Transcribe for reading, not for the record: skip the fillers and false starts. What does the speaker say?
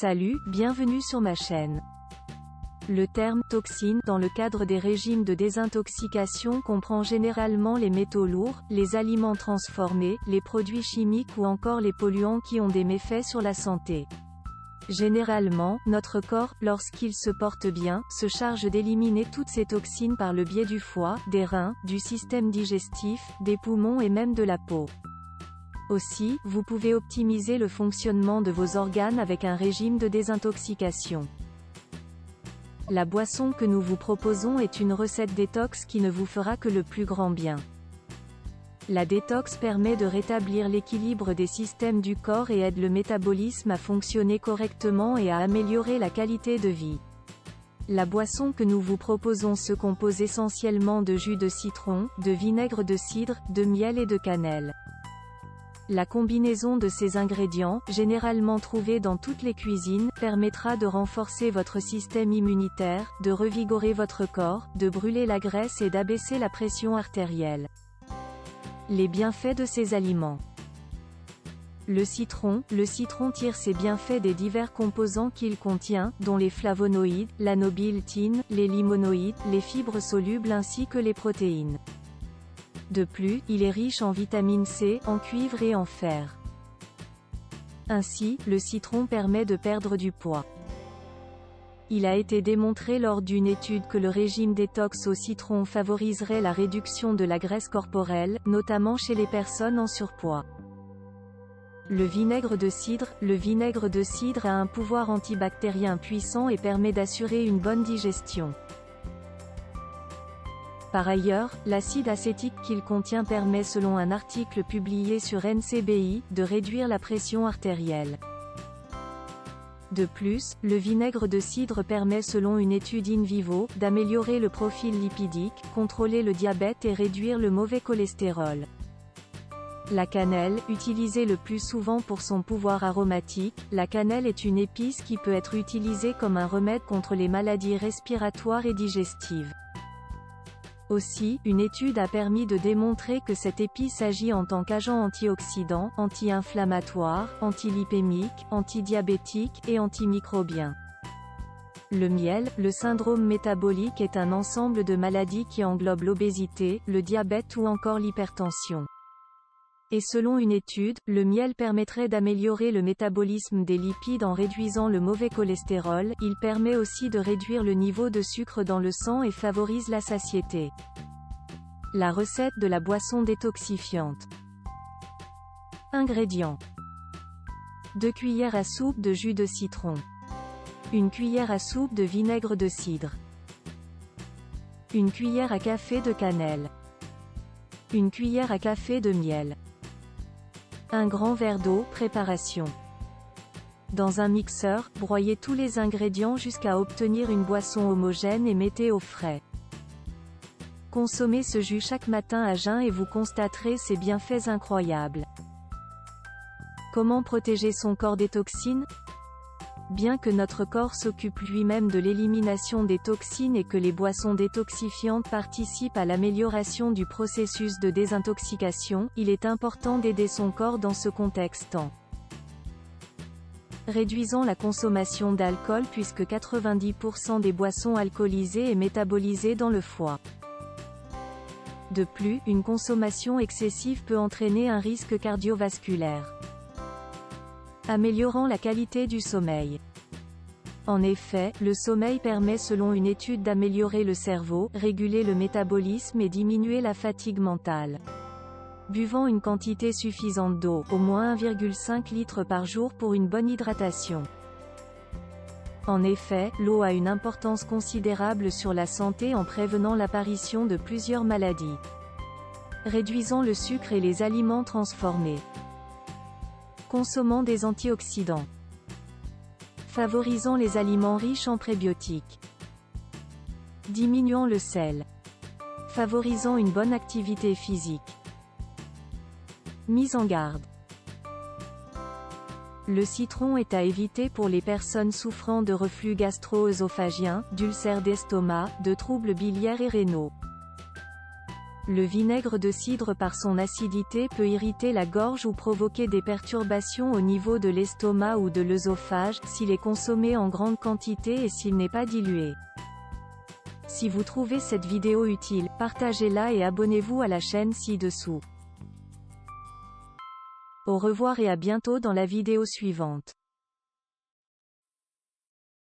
Salut, bienvenue sur ma chaîne. Le terme « toxine » dans le cadre des régimes de désintoxication comprend généralement les métaux lourds, les aliments transformés, les produits chimiques ou encore les polluants qui ont des méfaits sur la santé. Généralement, notre corps, lorsqu'il se porte bien, se charge d'éliminer toutes ces toxines par le biais du foie, des reins, du système digestif, des poumons et même de la peau. Aussi, vous pouvez optimiser le fonctionnement de vos organes avec un régime de désintoxication. La boisson que nous vous proposons est une recette détox qui ne vous fera que le plus grand bien. La détox permet de rétablir l'équilibre des systèmes du corps et aide le métabolisme à fonctionner correctement et à améliorer la qualité de vie. La boisson que nous vous proposons se compose essentiellement de jus de citron, de vinaigre de cidre, de miel et de cannelle. La combinaison de ces ingrédients, généralement trouvés dans toutes les cuisines, permettra de renforcer votre système immunitaire, de revigorer votre corps, de brûler la graisse et d'abaisser la pression artérielle. Les bienfaits de ces aliments. Le citron tire ses bienfaits des divers composants qu'il contient, dont les flavonoïdes, l'anobiltine, les limonoïdes, les fibres solubles ainsi que les protéines. De plus, il est riche en vitamine C, en cuivre et en fer. Ainsi, le citron permet de perdre du poids. Il a été démontré lors d'une étude que le régime détox au citron favoriserait la réduction de la graisse corporelle, notamment chez les personnes en surpoids. Le vinaigre de cidre a un pouvoir antibactérien puissant et permet d'assurer une bonne digestion. Par ailleurs, l'acide acétique qu'il contient permet selon un article publié sur NCBI, de réduire la pression artérielle. De plus, le vinaigre de cidre permet selon une étude in vivo, d'améliorer le profil lipidique, contrôler le diabète et réduire le mauvais cholestérol. La cannelle, utilisée le plus souvent pour son pouvoir aromatique, la cannelle est une épice qui peut être utilisée comme un remède contre les maladies respiratoires et digestives. Aussi, une étude a permis de démontrer que cette épice agit en tant qu'agent antioxydant, anti-inflammatoire, antilipémique, antidiabétique et antimicrobien. Le miel, le syndrome métabolique est un ensemble de maladies qui englobent l'obésité, le diabète ou encore l'hypertension. Et selon une étude, le miel permettrait d'améliorer le métabolisme des lipides en réduisant le mauvais cholestérol, il permet aussi de réduire le niveau de sucre dans le sang et favorise la satiété. La recette de la boisson détoxifiante. Ingrédients. 2 cuillères à soupe de jus de citron. 1 cuillère à soupe de vinaigre de cidre. 1 cuillère à café de cannelle. 1 cuillère à café de miel. 1 grand verre d'eau. Préparation. Dans un mixeur, broyez tous les ingrédients jusqu'à obtenir une boisson homogène et mettez au frais. Consommez ce jus chaque matin à jeun et vous constaterez ses bienfaits incroyables. Comment protéger son corps des toxines? Bien que notre corps s'occupe lui-même de l'élimination des toxines et que les boissons détoxifiantes participent à l'amélioration du processus de désintoxication, il est important d'aider son corps dans ce contexte en réduisant la consommation d'alcool puisque 90% des boissons alcoolisées est métabolisée dans le foie. De plus, une consommation excessive peut entraîner un risque cardiovasculaire. Améliorant la qualité du sommeil. En effet, le sommeil permet selon une étude d'améliorer le cerveau, réguler le métabolisme et diminuer la fatigue mentale. Buvant une quantité suffisante d'eau, au moins 1,5 litre par jour pour une bonne hydratation. En effet, l'eau a une importance considérable sur la santé en prévenant l'apparition de plusieurs maladies. Réduisant le sucre et les aliments transformés. Consommant des antioxydants. Favorisant les aliments riches en prébiotiques. Diminuant le sel. Favorisant une bonne activité physique. Mise en garde. Le citron est à éviter pour les personnes souffrant de reflux gastro-œsophagien, d'ulcères d'estomac, de troubles biliaires et rénaux. Le vinaigre de cidre par son acidité peut irriter la gorge ou provoquer des perturbations au niveau de l'estomac ou de l'œsophage, s'il est consommé en grande quantité et s'il n'est pas dilué. Si vous trouvez cette vidéo utile, partagez-la et abonnez-vous à la chaîne ci-dessous. Au revoir et à bientôt dans la vidéo suivante.